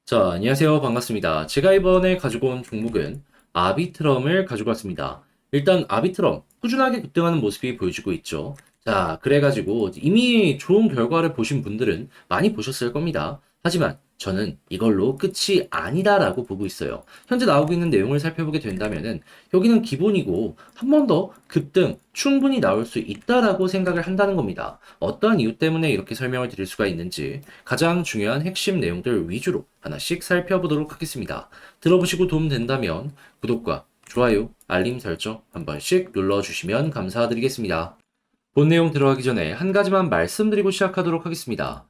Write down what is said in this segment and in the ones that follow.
자, 안녕하세요. 반갑습니다. 제가 이번에 가지고 온 종목은 아비트럼을 가지고 왔습니다. 일단 아비트럼 꾸준하게 급등하는 모습이 보여지고 있죠. 자, 그래가지고 이미 좋은 결과를 보신 분들은 많이 보셨을 겁니다. 하지만 저는 이걸로 끝이 아니다라고 보고 있어요. 현재 나오고 있는 내용을 살펴보게 된다면은 여기는 기본이고 한 번 더 급등 충분히 나올 수 있다라고 생각을 한다는 겁니다. 어떠한 이유 때문에 이렇게 설명을 드릴 수가 있는지 가장 중요한 핵심 내용들 위주로 하나씩 살펴보도록 하겠습니다. 들어보시고 도움 된다면 구독과 좋아요, 알림 설정 한 번씩 눌러주시면 감사드리겠습니다. 본 내용 들어가기 전에 한 가지만 말씀드리고 시작하도록 하겠습니다.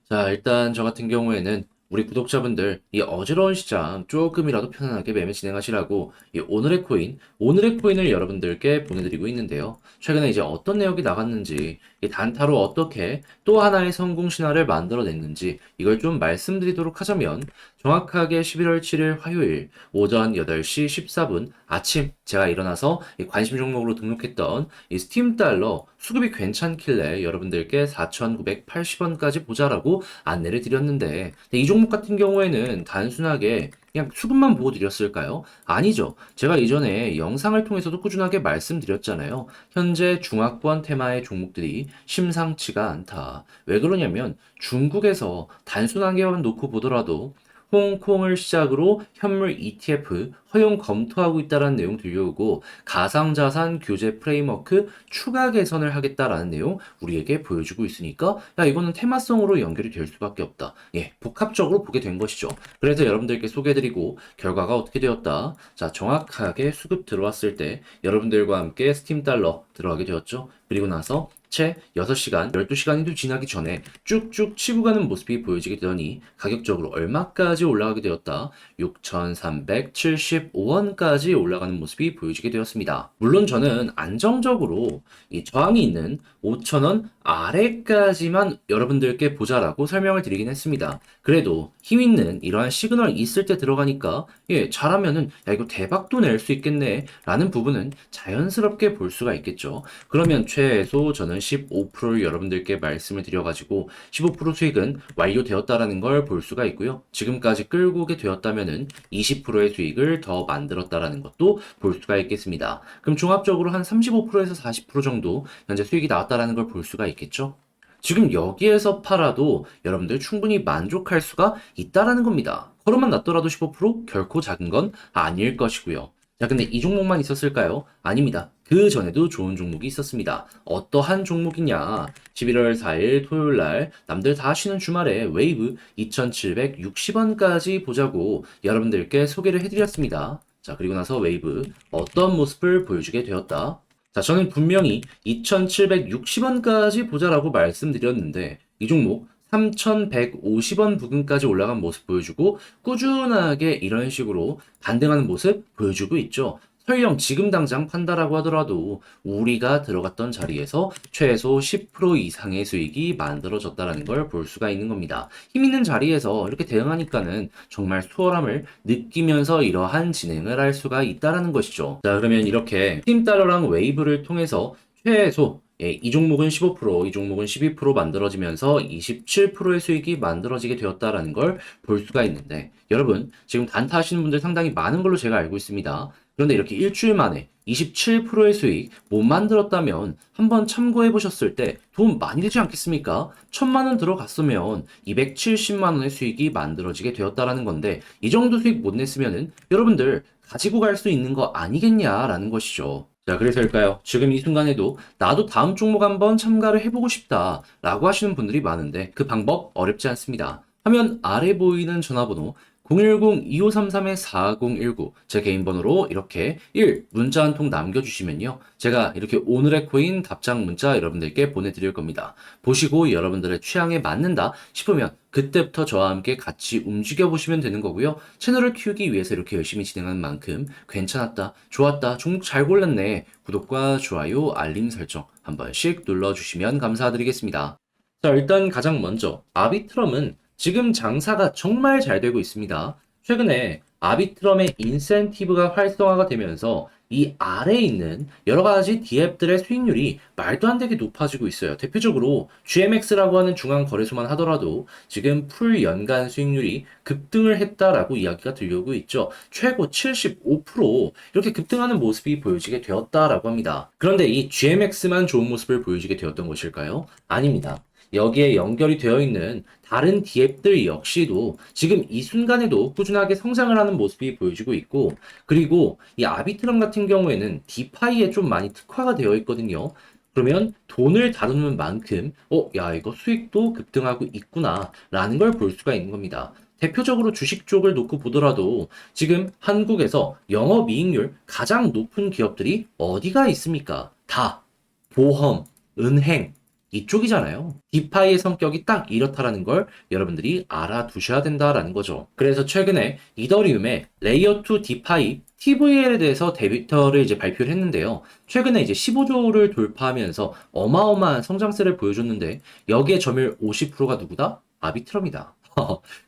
자, 일단 저 같은 경우에는 우리 구독자분들 이 어지러운 시장 조금이라도 편안하게 매매 진행하시라고 이 오늘의 코인을 여러분들께 보내드리고 있는데요. 최근에 이제 어떤 내역이 나갔는지, 이 단타로 어떻게 또 하나의 성공 신화를 만들어냈는지 이걸 좀 말씀드리도록 하자면 정확하게 11월 7일 화요일 오전 8시 14분 아침 제가 일어나서 이 관심 종목으로 등록했던 이 스팀 달러 수급이 괜찮길래 여러분들께 4,980원까지 보자라고 안내를 드렸는데 이 종목 같은 경우에는 단순하게 그냥 수급만 보고 드렸을까요? 아니죠. 제가 이전에 영상을 통해서도 꾸준하게 말씀드렸잖아요. 현재 중화권 테마의 종목들이 심상치가 않다. 왜 그러냐면 중국에서 단순하게만 놓고 보더라도 홍콩을 시작으로 현물 ETF 허용 검토하고 있다라는 내용 들려오고 가상자산 규제 프레임워크 추가 개선을 하겠다라는 내용 우리에게 보여주고 있으니까 야 이거는 테마성으로 연결이 될 수밖에 없다. 예, 복합적으로 보게 된 것이죠. 그래서 여러분들께 소개해드리고 결과가 어떻게 되었다. 자, 정확하게 수급 들어왔을 때 여러분들과 함께 스팀 달러 들어가게 되었죠. 그리고 나서 채 6시간, 12시간이 지나기 전에 쭉쭉 치고 가는 모습이 보여지게 되더니 가격적으로 얼마까지 올라가게 되었다. 6,375원까지 올라가는 모습이 보여지게 되었습니다. 물론 저는 안정적으로 이 저항이 있는 5,000원 아래까지만 여러분들께 보자라고 설명을 드리긴 했습니다. 그래도 힘 있는 이러한 시그널 있을 때 들어가니까 예, 잘하면은 야 이거 대박도 낼 수 있겠네 라는 부분은 자연스럽게 볼 수가 있겠죠. 그러면 최소 저는 15%를 여러분들께 말씀을 드려가지고 15% 수익은 완료되었다라는 걸 볼 수가 있고요. 지금까지 끌고 오게 되었다면은 20%의 수익을 더 만들었다라는 것도 볼 수가 있겠습니다. 그럼 종합적으로 한 35%에서 40% 정도 현재 수익이 나왔다라는 걸 볼 수가 있겠죠. 지금 여기에서 팔아도 여러분들 충분히 만족할 수가 있다라는 겁니다. 걸음만 낮더라도 15% 결코 작은 건 아닐 것이고요. 자, 근데 이 종목만 있었을까요? 아닙니다. 그 전에도 좋은 종목이 있었습니다. 어떠한 종목이냐? 11월 4일 토요일 날 남들 다 쉬는 주말에 웨이브 2,760원까지 보자고 여러분들께 소개를 해드렸습니다. 자, 그리고 나서 웨이브 어떤 모습을 보여주게 되었다. 자, 저는 분명히 2,760원까지 보자라고 말씀드렸는데 이 종목 3,150원 부근까지 올라간 모습 보여주고 꾸준하게 이런 식으로 반등하는 모습 보여주고 있죠. 설령 지금 당장 판다라고 하더라도 우리가 들어갔던 자리에서 최소 10% 이상의 수익이 만들어졌다는 걸 볼 수가 있는 겁니다. 힘 있는 자리에서 이렇게 대응하니까는 정말 수월함을 느끼면서 이러한 진행을 할 수가 있다는 것이죠. 자, 그러면 이렇게 팀달러랑 웨이브를 통해서 최소 예, 이 종목은 15%, 이 종목은 12% 만들어지면서 27%의 수익이 만들어지게 되었다라는 걸 볼 수가 있는데 여러분 지금 단타 하시는 분들 상당히 많은 걸로 제가 알고 있습니다. 그런데 이렇게 일주일 만에 27%의 수익 못 만들었다면 한번 참고해 보셨을 때 돈 많이 되지 않겠습니까? 1,000만 원 들어갔으면 270만 원의 수익이 만들어지게 되었다라는 건데 이 정도 수익 못 냈으면은 여러분들 가지고 갈 수 있는 거 아니겠냐라는 것이죠. 자, 그래서일까요? 지금 이 순간에도 나도 다음 종목 한번 참가를 해보고 싶다 라고 하시는 분들이 많은데 그 방법 어렵지 않습니다. 화면 아래 보이는 전화번호 010-2533-4019 제 개인 번호로 이렇게 1 문자 한 통 남겨주시면요. 제가 이렇게 오늘의 코인 답장 문자 여러분들께 보내드릴 겁니다. 보시고 여러분들의 취향에 맞는다 싶으면 그때부터 저와 함께 같이 움직여 보시면 되는 거고요. 채널을 키우기 위해서 이렇게 열심히 진행하는 만큼 괜찮았다, 좋았다, 종목 잘 골랐네. 구독과 좋아요, 알림 설정 한 번씩 눌러주시면 감사드리겠습니다. 자, 일단 가장 먼저 아비트럼은 지금 장사가 정말 잘 되고 있습니다. 최근에 아비트럼의 인센티브가 활성화가 되면서 이 아래에 있는 여러 가지 D앱들의 수익률이 말도 안 되게 높아지고 있어요. 대표적으로 GMX라고 하는 중앙거래소만 하더라도 지금 풀 연간 수익률이 급등을 했다라고 이야기가 들려오고 있죠. 최고 75% 이렇게 급등하는 모습이 보여지게 되었다라고 합니다. 그런데 이 GMX만 좋은 모습을 보여주게 되었던 것일까요? 아닙니다. 여기에 연결이 되어 있는 다른 D앱들 역시도 지금 이 순간에도 꾸준하게 성장을 하는 모습이 보여지고 있고, 그리고 이 아비트럼 같은 경우에는 디파이에 좀 많이 특화가 되어 있거든요. 그러면 돈을 다루는 만큼, 야, 이거 수익도 급등하고 있구나, 라는 걸 볼 수가 있는 겁니다. 대표적으로 주식 쪽을 놓고 보더라도 지금 한국에서 영업이익률 가장 높은 기업들이 어디가 있습니까? 다 보험, 은행, 이쪽이잖아요. 디파이의 성격이 딱 이렇다라는 걸 여러분들이 알아두셔야 된다라는 거죠. 그래서 최근에 이더리움의 레이어 2 디파이 TVL에 대해서 데이터를 이제 발표를 했는데요. 최근에 이제 15조를 돌파하면서 어마어마한 성장세를 보여줬는데 여기에 점유율 50%가 누구다? 아비트럼이다.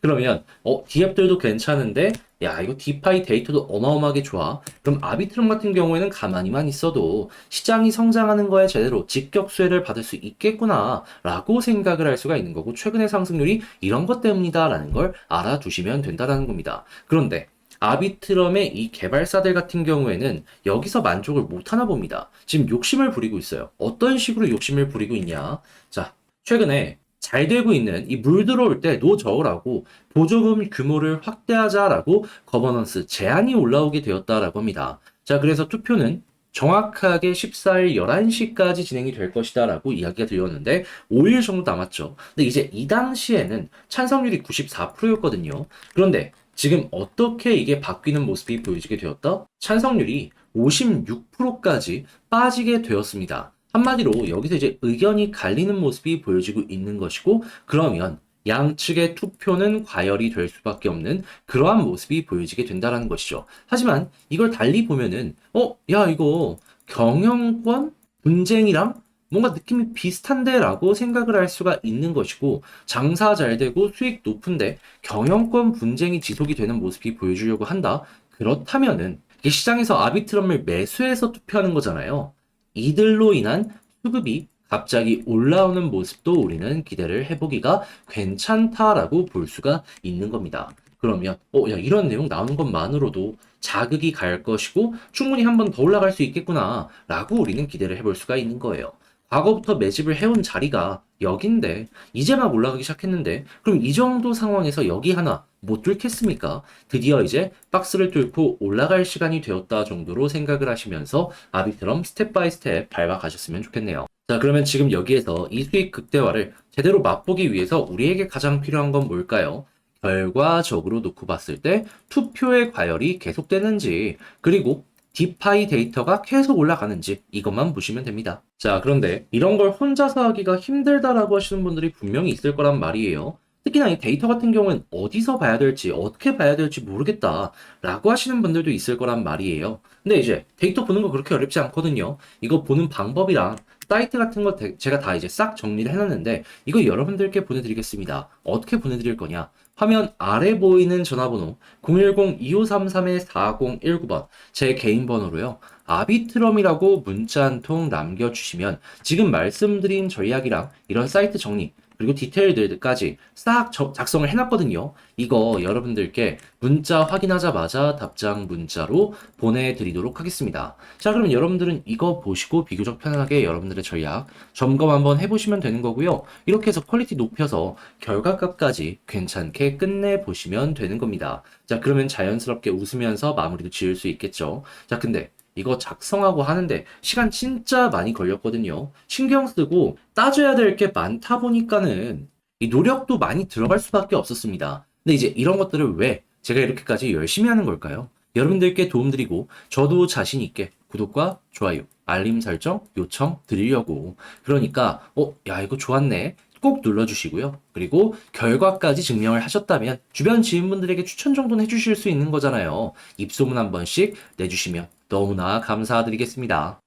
그러면 디앱들도 괜찮은데 야 이거 디파이 데이터도 어마어마하게 좋아. 그럼 아비트럼 같은 경우에는 가만히만 있어도 시장이 성장하는 거에 제대로 직격 수혜를 받을 수 있겠구나 라고 생각을 할 수가 있는 거고 최근의 상승률이 이런 것 때문이다 라는 걸 알아두시면 된다는 겁니다. 그런데 아비트럼의 이 개발사들 같은 경우에는 여기서 만족을 못 하나 봅니다. 지금 욕심을 부리고 있어요. 어떤 식으로 욕심을 부리고 있냐? 자, 최근에 잘 되고 있는 이 물 들어올 때 노저우라고 보조금 규모를 확대하자라고 거버넌스 제안이 올라오게 되었다라고 합니다. 자, 그래서 투표는 정확하게 14일 11시까지 진행이 될 것이다라고 이야기가 들렸는데 5일 정도 남았죠. 근데 이제 이 당시에는 찬성률이 94%였거든요. 그런데 지금 어떻게 이게 바뀌는 모습이 보여지게 되었다? 찬성률이 56%까지 빠지게 되었습니다. 한마디로 여기서 이제 의견이 갈리는 모습이 보여지고 있는 것이고, 그러면 양측의 투표는 과열이 될 수밖에 없는 그러한 모습이 보여지게 된다는 것이죠. 하지만 이걸 달리 보면은, 야, 이거 경영권 분쟁이랑 뭔가 느낌이 비슷한데 라고 생각을 할 수가 있는 것이고, 장사 잘 되고 수익 높은데 경영권 분쟁이 지속이 되는 모습이 보여주려고 한다? 그렇다면은, 이게 시장에서 아비트럼을 매수해서 투표하는 거잖아요. 이들로 인한 수급이 갑자기 올라오는 모습도 우리는 기대를 해보기가 괜찮다라고 볼 수가 있는 겁니다. 그러면, 야, 이런 내용 나오는 것만으로도 자극이 갈 것이고 충분히 한 번 더 올라갈 수 있겠구나 라고 우리는 기대를 해볼 수가 있는 거예요. 과거부터 매집을 해온 자리가 여긴데 이제 막 올라가기 시작했는데 그럼 이 정도 상황에서 여기 하나 못 뚫겠습니까? 드디어 이제 박스를 뚫고 올라갈 시간이 되었다 정도로 생각을 하시면서 아비트럼 스텝 바이 스텝 밟아가셨으면 좋겠네요. 자, 그러면 지금 여기에서 이 수익 극대화를 제대로 맛보기 위해서 우리에게 가장 필요한 건 뭘까요? 결과적으로 놓고 봤을 때 투표의 과열이 계속되는지 그리고 디파이 데이터가 계속 올라가는지 이것만 보시면 됩니다. 자, 그런데 이런 걸 혼자서 하기가 힘들다라고 하시는 분들이 분명히 있을 거란 말이에요. 특히나 이 데이터 같은 경우는 어디서 봐야 될지, 어떻게 봐야 될지 모르겠다라고 하시는 분들도 있을 거란 말이에요. 근데 이제 데이터 보는 거 그렇게 어렵지 않거든요. 이거 보는 방법이랑 사이트 같은 거 제가 다 이제 싹 정리를 해놨는데 이거 여러분들께 보내드리겠습니다. 어떻게 보내드릴 거냐? 화면 아래 보이는 전화번호 010-2533-4019번 제 개인 번호로요. 아비트럼이라고 문자 한 통 남겨주시면 지금 말씀드린 전략이랑 이런 사이트 정리 그리고 디테일들까지 싹 작성을 해놨거든요. 이거 여러분들께 문자 확인하자마자 답장 문자로 보내드리도록 하겠습니다. 자, 그러면 여러분들은 이거 보시고 비교적 편하게 여러분들의 전략 점검 한번 해보시면 되는 거고요. 이렇게 해서 퀄리티 높여서 결과값까지 괜찮게 끝내보시면 되는 겁니다. 자, 그러면 자연스럽게 웃으면서 마무리도 지을 수 있겠죠. 자, 근데 이거 작성하고 하는데 시간 진짜 많이 걸렸거든요. 신경 쓰고 따져야 될 게 많다 보니까는 이 노력도 많이 들어갈 수밖에 없었습니다. 근데 이제 이런 것들을 왜 제가 이렇게까지 열심히 하는 걸까요? 여러분들께 도움드리고 저도 자신 있게 구독과 좋아요, 알림 설정 요청 드리려고. 그러니까 야 이거 좋았네. 꼭 눌러주시고요. 그리고 결과까지 증명을 하셨다면 주변 지인분들에게 추천 정도는 해주실 수 있는 거잖아요. 입소문 한 번씩 내주시면 너무나 감사드리겠습니다.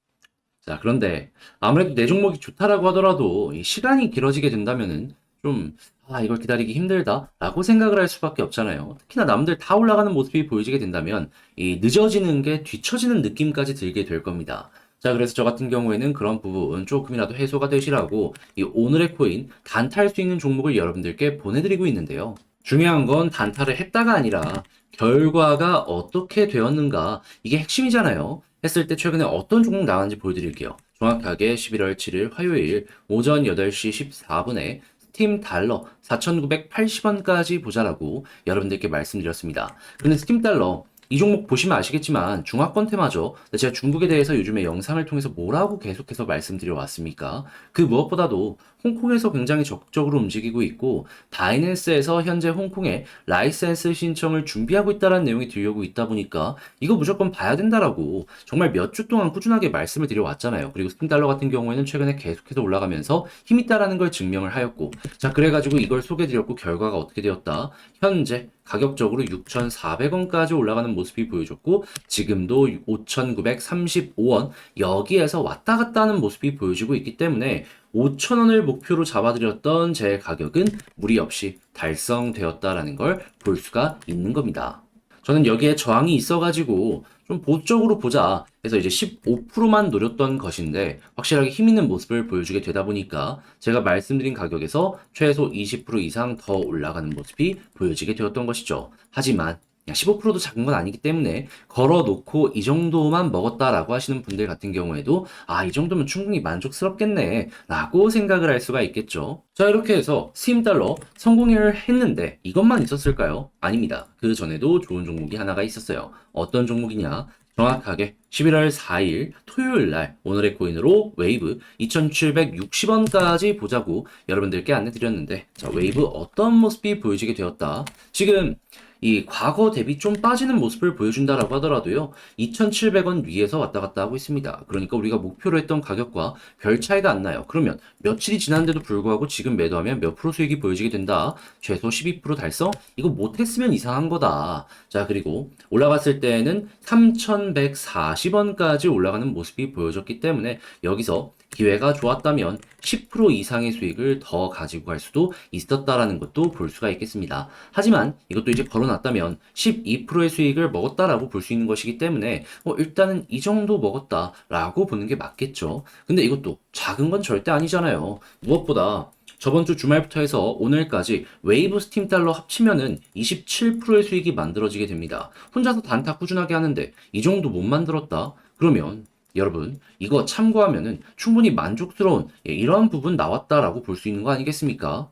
자, 그런데 아무래도 내 종목이 좋다라고 하더라도 이 시간이 길어지게 된다면은 좀, 이걸 기다리기 힘들다라고 생각을 할 수밖에 없잖아요. 특히나 남들 다 올라가는 모습이 보여지게 된다면 이 늦어지는 게 뒤처지는 느낌까지 들게 될 겁니다. 자, 그래서 저 같은 경우에는 그런 부분 조금이라도 해소가 되시라고 이 오늘의 코인 단타할 수 있는 종목을 여러분들께 보내드리고 있는데요. 중요한 건 단타를 했다가 아니라 결과가 어떻게 되었는가 이게 핵심이잖아요. 했을 때 최근에 어떤 종목 나왔는지 보여드릴게요. 정확하게 11월 7일 화요일 오전 8시 14분에 스팀 달러 4,980원까지 보자라고 여러분들께 말씀드렸습니다. 그런데 스팀 달러 이 종목 보시면 아시겠지만 중화권 테마죠. 근데 제가 중국에 대해서 요즘에 영상을 통해서 뭐라고 계속해서 말씀드려 왔습니까? 그 무엇보다도 홍콩에서 굉장히 적극적으로 움직이고 있고 바이낸스에서 현재 홍콩에 라이센스 신청을 준비하고 있다는 내용이 들려오고 있다 보니까 이거 무조건 봐야 된다라고 정말 몇 주 동안 꾸준하게 말씀을 드려왔잖아요. 그리고 스팀 달러 같은 경우에는 최근에 계속해서 올라가면서 힘이 있다라는 걸 증명을 하였고 자 그래가지고 이걸 소개드렸고 결과가 어떻게 되었다. 현재 가격적으로 6,400원까지 올라가는 모습이 보여줬고 지금도 5,935원 여기에서 왔다 갔다 하는 모습이 보여지고 있기 때문에 5,000원을 목표로 잡아드렸던 제 가격은 무리 없이 달성되었다라는 걸 볼 수가 있는 겁니다. 저는 여기에 저항이 있어가지고 좀 보수적으로 보자 해서 이제 15%만 노렸던 것인데 확실하게 힘 있는 모습을 보여주게 되다 보니까 제가 말씀드린 가격에서 최소 20% 이상 더 올라가는 모습이 보여지게 되었던 것이죠. 하지만 15%도 작은 건 아니기 때문에 걸어놓고 이 정도만 먹었다라고 하시는 분들 같은 경우에도 이 정도면 충분히 만족스럽겠네 라고 생각을 할 수가 있겠죠. 자 이렇게 해서 스팀 달러 성공을 했는데 이것만 있었을까요? 아닙니다. 그 전에도 좋은 종목이 하나가 있었어요. 어떤 종목이냐? 정확하게 11월 4일 토요일 날 오늘의 코인으로 웨이브 2,760원까지 보자고 여러분들께 안내드렸는데 자 웨이브 어떤 모습이 보여지게 되었다. 지금 이 과거 대비 좀 빠지는 모습을 보여준다라고 하더라도요. 2,700원 위에서 왔다 갔다 하고 있습니다. 그러니까 우리가 목표로 했던 가격과 별 차이가 안 나요. 그러면 며칠이 지났는데도 불구하고 지금 매도하면 몇 프로 수익이 보여지게 된다. 최소 12% 달성? 이거 못했으면 이상한 거다. 자 그리고 올라갔을 때는 3,140원까지 올라가는 모습이 보여졌기 때문에 여기서 기회가 좋았다면 10% 이상의 수익을 더 가지고 갈 수도 있었다라는 것도 볼 수가 있겠습니다. 하지만 이것도 이제 걸어놨다면 12%의 수익을 먹었다라고 볼 수 있는 것이기 때문에 일단은 이 정도 먹었다라고 보는 게 맞겠죠. 근데 이것도 작은 건 절대 아니잖아요. 무엇보다 저번 주 주말부터 해서 오늘까지 웨이브 스팀 달러 합치면은 27%의 수익이 만들어지게 됩니다. 혼자서 단타 꾸준하게 하는데 이 정도 못 만들었다? 그러면 여러분 이거 참고하면은 충분히 만족스러운 이런 부분 나왔다라고 볼 수 있는 거 아니겠습니까?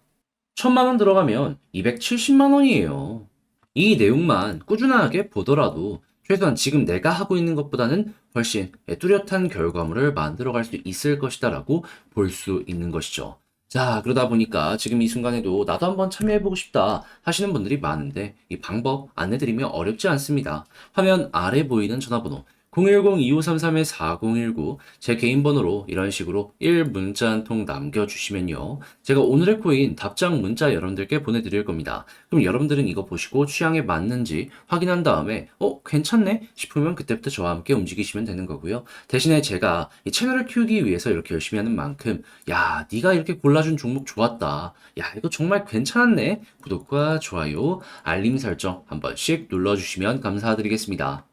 1,000만 원 들어가면 270만 원이에요. 이 내용만 꾸준하게 보더라도 최소한 지금 내가 하고 있는 것보다는 훨씬 뚜렷한 결과물을 만들어갈 수 있을 것이다라고 볼 수 있는 것이죠. 자, 그러다 보니까 지금 이 순간에도 나도 한번 참여해보고 싶다 하시는 분들이 많은데 이 방법 안내드리면 어렵지 않습니다. 화면 아래 보이는 전화번호 010-2533-4019 제 개인 번호로 이런 식으로 1문자 한 통 남겨주시면요. 제가 오늘의 코인 답장 문자 여러분들께 보내드릴 겁니다. 그럼 여러분들은 이거 보시고 취향에 맞는지 확인한 다음에 괜찮네 싶으면 그때부터 저와 함께 움직이시면 되는 거고요. 대신에 제가 이 채널을 키우기 위해서 이렇게 열심히 하는 만큼 야 네가 이렇게 골라준 종목 좋았다. 야 이거 정말 괜찮네. 구독과 좋아요, 알림 설정 한 번씩 눌러주시면 감사드리겠습니다.